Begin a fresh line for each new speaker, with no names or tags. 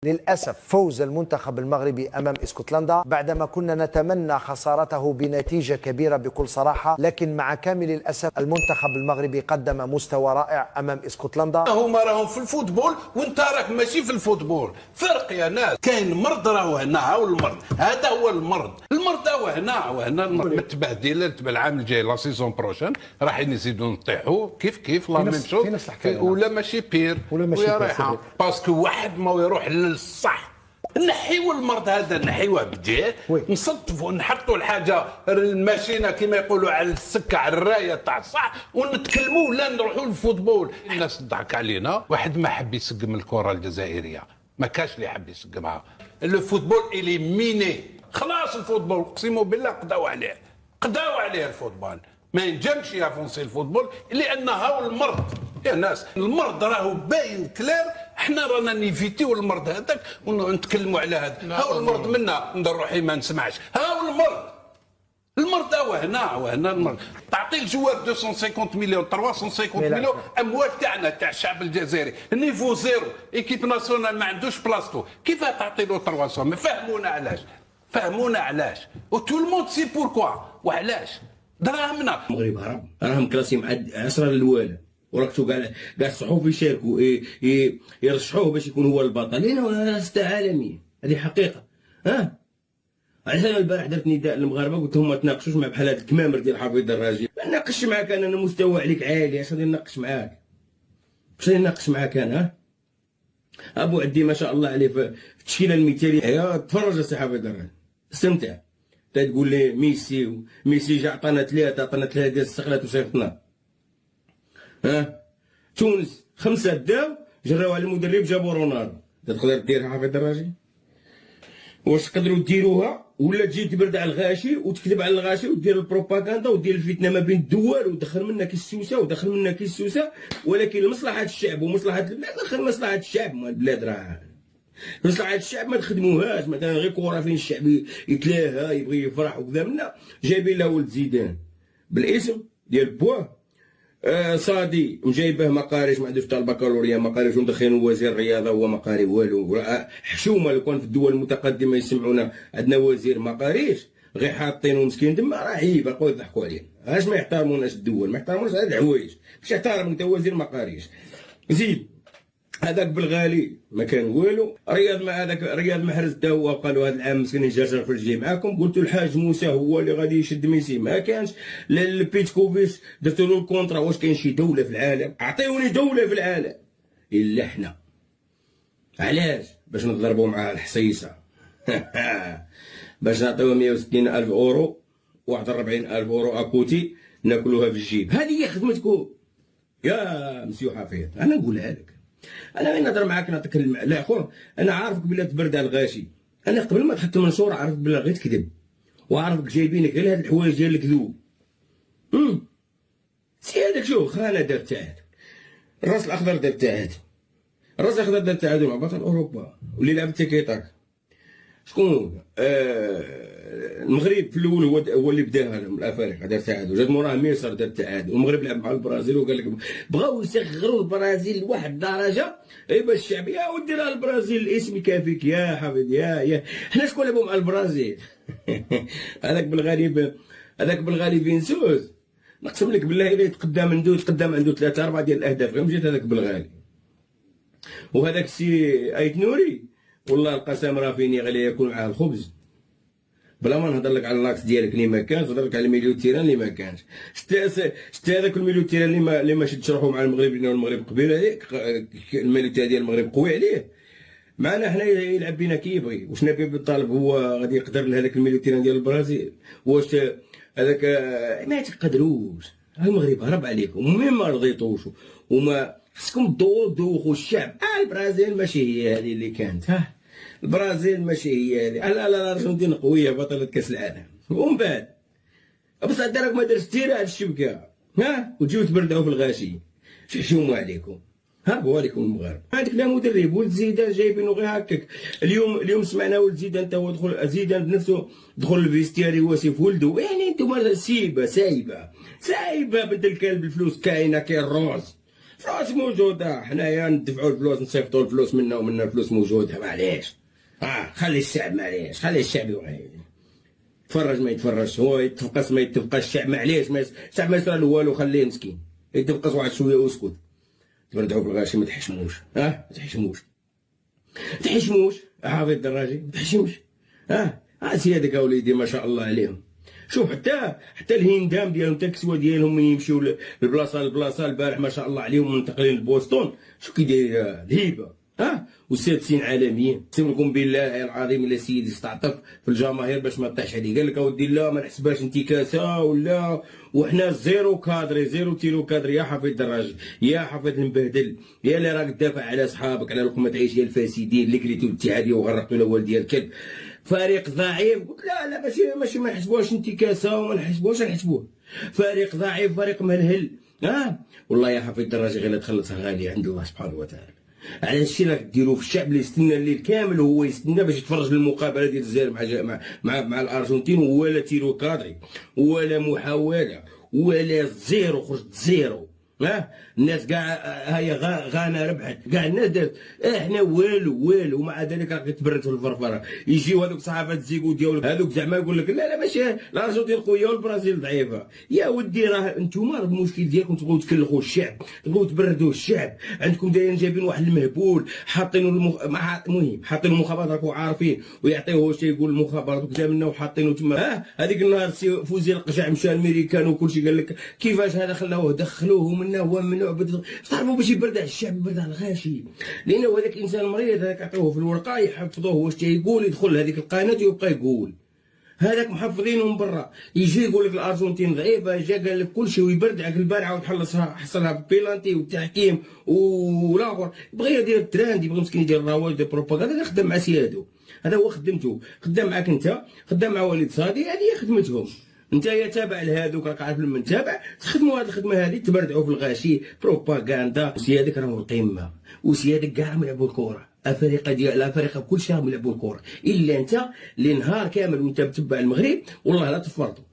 للأسف فوز المنتخب المغربي أمام اسكتلندا بعدما كنا نتمنى خسارته بنتيجة كبيرة بكل صراحة، لكن مع كامل الأسف المنتخب المغربي قدم مستوى رائع أمام اسكتلندا.
هما راهم في الفوتبول وانت راك ماشي في الفوتبول، فرق يا ناس. كاين مرض راهو هنا، هاو المرض، هذا هو المرض راهو هنا وهنا المرض. متبهدله تبع العام الجاي لا سيزون بروشين راح يزيدوا نطيحوا كيف لا ميم شوز ولا ماشي بير ولا رايحه باسكو واحد ما يروح للصح. نحيوا المرض هذا، نحيوه بجيه، نصطفوا نحطوا الحاجه الماشينه كما يقولوا على السكه على الرايه تاع الصح ونتكلموا ولا نروحوا للفوتبول. الناس تضحك علينا، واحد ما حب يسقم الكره الجزائريه، ما كاش اللي حب يسقمها. الفوتبول الي ميني، خلاص الفوتبول اقسم بالله قضاو عليه الفوتبول، ما ينجمش يافونسي الفوتبول لان هاو المرض يا ناس. المرض راهو باين كلير، احنا رانا نيفيتيو المرض هذاك ونتكلموا على هذا. هاو المرض منا ندير روحي ما نسمعش. هاو المرض هو هنا المرض. تعطي الجوار 250 مليون 350 مليون اموال تاعنا تاع الشعب الجزائري، النيفو زيرو، ايكيب ناسيونال ما عندوش بلاصتو، كيف تعطي له 300؟ فهمونا علاش وتو الموند سي بوركوا وعلاش دراهمنا.
المغرب هرب راهم كلاسي مع 10 الاولى، وراكتو كاع الصحف يشاركوا يرشحوه باش يكون هو البطل، لانه راسته عالميه، هذه حقيقه. علاش انا البارح درت نداء للمغاربه قلت لهم ما تناقشوش مع بحال هاد الكمامر ديال حفيظ الدراجي. ما نناقش معاك انا المستوى عليك عالي، اش غادي نناقش معاك انا؟ ابو عدي ما شاء الله عليه في التشكيله المثاليه. تفرج يا سي حفيظ الدراجي، استمتع. تقول لي ميسي جا عطانا ثلاثه ديال السقلات وصيفطنا. تونس 5 داو جراو على المدرب جابوا رونالدو. تقدر ديرها حفيظ الدراجي؟ واش تقدروا ديروها ولا تجي تبرد على الغاشي وتكذب على الغاشي ودير البروباغندا ودير الفتنه ما بين الدول ودخل منها كيس السوسه ولكن لمصلحه الشعب ومصلحه البلاد. دخل مصلحه الشعب، ما البلاد راه مصلحه الشعب ما تخدموهاش. مثلا غير كره فين الشعب يتلاها يبغي يفرح وكذا منا جايبين له ولد زيدان بالاسم ديال بواه. صادي مجايبه مقاريش ما عندوش تاع البكالوريا مقاريش ومدخلين وزير الرياضه هو ما قاري والو. حشومه لو كان في الدول المتقدمه يسمعونا عندنا وزير مقاريش غير حاطينه مسكين تما راه عيب اخويا يضحكوا علينا. علاش ما يحترموناش الدول؟ ما يحترموناش هاد الحوايج. باش يحترم انت وزير مقاريش؟ زيد هذاك بالغالي ما كان والو. رياض محرز تا هو قالوا هذا العام مسكين يجرجر في الجي معاكم. قلتوا الحاج موسى هو اللي غادي يشد ميسي، ما كانش. لبيتكوفيتش درتوا له الكونترا. واش كاين شي دوله في العالم؟ اعطيوني دوله في العالم الا حنا. علاش؟ باش نضربوا معاه الحصيصه باش نعطيوه 160,000 اورو واحد 40,000 اورو اكوتي ناكلوها في الجيب. هذه هي خدمتكم يا مسيو حفيظ. انا نقولها لك، انا غير نهضر معاك نعطيك لا خويا انا عارفك بلا تبرد على الغاشي. انا قبل ما تحط المنشور عارفك بلا غير تكذب، وعارفك جايبينك غير هاد الحوايج ديال الكذوب. سي هذاك شوف خانه دار تاعك، الراس الاخضر دار تاعك، الراس الاخضر دار تاعك مع بطل اوروبا واللي لعب تيكيتاك شكون؟ المغرب في الاول هو اللي بداها لهم الافارقه دار تعادل، جات موراه مصر دار تعادل، والمغرب لعب مع البرازيل وقال لك بغاو يصغروا البرازيل لواحد الدرجه باش الشعب يا ودي راه البرازيل الاسم يكافيك يا حبيبي يا حنا شكون لعبوا مع البرازيل؟ هذاك بالغالي فينسوس نقسم لك بالله الا يتقدم عنده 3 4 ديال الاهداف غير مشيت هذاك بالغالي. وهذاك السي ايت نوري والله القسم راه فيني غالي ياكل معاه الخبز. بلا ما نهضر لك على اللاكس ديالك اللي ما كانش، نهضر لك على الميليو تيران اللي ما كانش. شتي هذاك الميليو تيران اللي ما شدش روحو مع المغرب لانه المغرب قبيل عليك، الميليو تيران ديال المغرب قوي عليه. معنا حنا يلعب بينا كي يبغي. واش نبي بالطالب هو غادي يقدر لهذاك الميليو تيران ديال البرازيل؟ واش هذاك ما تقدروش. المغرب هرب عليكم ومين ما رضيتوش وما خصكم تدوخوا الشعب. البرازيل ماشي هي هذه اللي كانت. البرازيل ماشي هي هذه. لا الارجنتين قويه بطله كاس العالم. ومن بعد بصح دارك ما درتش تيرا على الشبكه وتجيو تبردعوا في الغاشي. حشومه عليكم. هربوا عليكم المغاربه. عندك لا مدرب ولد زيدان جايبينه غير هكاك. اليوم سمعنا ولد زيدان تا هو دخل زيدان بنفسه دخل الفيستياري واسف ولده. يعني انتم سايبه بنت الكلب الفلوس كاينه كاين الروز فلوس موجوده، حنايا ندفعوا الفلوس نصيفطوا الفلوس منا ومنا الفلوس موجوده، معليش. خلي الشعب، معليش، خلي الشعب يتفرج ما يتفرجش، هو يتفقس ما يتفقش، الشعب معليش، الشعب ما يصرى له والو، خليه مسكين يتفقس واحد شويه واسكت. تبردعوا في الغاشي، ما تحشموش، ما تحشموش حافظ الدراجي، ما تحشمش. سيادك اوليدي ما شاء الله عليهم. شوف حتى الهندام ديالهم، حتى الكسوه ديالهم يمشيو لبلاصه لبلاصه. البارح ما شاء الله عليهم منتقلين لبوسطن، شو كي داير الهيبه. وسادسين عالميين. اقسم لكم بالله العظيم الا سيدي استعطف في الجماهير باش ما طيحش عليه، قال لك اودي لا ما نحسبهاش انتكاسه ولا، وحنا زيرو كادري، زيرو تيرو كادري. يا حفيظ الدراجي، يا حفيظ المبهدل، يا اللي راك تدافع على صحابك، على لقمه عيش ديال الفاسدين اللي كريتو الاتحاديه وغرقتوا الاول ديال الكلب. فريق ضعيف، قلت لا ماشي ما نحسبوهاش انتكاسه وما نحسبوه فريق ضعيف، فريق مهلهل. والله يا حفيظ الدراجي غير تخلصها غاليه عند الله سبحانه وتعالى. على هادشي راك ديروه في الشعب اللي يستنى الليل كامل وهو يستنى باش يتفرج للمقابله ديال الجزائر مع الارجنتين، ولا تيرو كادري ولا محاوله ولا زيرو، خرجت زيرو. الناس كاع هيا غانا ربحت، كاع الناس دارت، احنا والو ومع ذلك راك تبرد في الفرفره. يجيو هذوك صحافه الزيكو ديالك هذوك زعما يقول لك لا ماشي الارجنتين قويه والبرازيل ضعيفه. يا ودي راه انتوما المشكل ديالكم تبغوا تكلخوا الشعب، تبغوا تبردوا الشعب. عندكم دايرين جايبين واحد المهبول حاطينه المهم حاطينه المخابرات، راكم عارفين، ويعطيوه واش يقول المخابرات قدامنا وحاطينه تما. هذيك النهار فوزي القجع مشى الميريكان وكلشي، قال لك كيفاش هذا خلاوه دخلوه منا هو ممنوع. تعرفوا باش يبرد على الشعب، يبرد على الغاشي، لانه هذاك الانسان مريض، هذاك يعطوه في الورقه يحفظوه واش تيقول، يدخل هذيك القناه ويبقى يقول. هذاك محفظينه من برا، يجي يقول لك الارجنتين ضعيفه، جا قال لك كل شيء ويبرد عليك البارعه وتحلصها، حصلها بالبيلانتي والتحكيم والاخر. بغى يدير التراند، يبغى مسكين يدير الرواج ديال البروباغندا. هذا خدام مع سيادو، هذا هو خدمته، خدام معاك انت، خدام مع وليد صادي، هذه هي خدمتهم. انت يا تابع لهذوك، راك عارف من تابع، تخدموا هذه الخدمه هذه، تبردعوا في الغاشي بروباغندا. وسيادك راهو القمه، وسيادك كاع راهم يلعبوا الكره، الفريق ديال الفريق كلشي راهم يلعبوا الكره، الا انت اللي نهار كامل وانت متبع المغرب والله لا تفرطوا.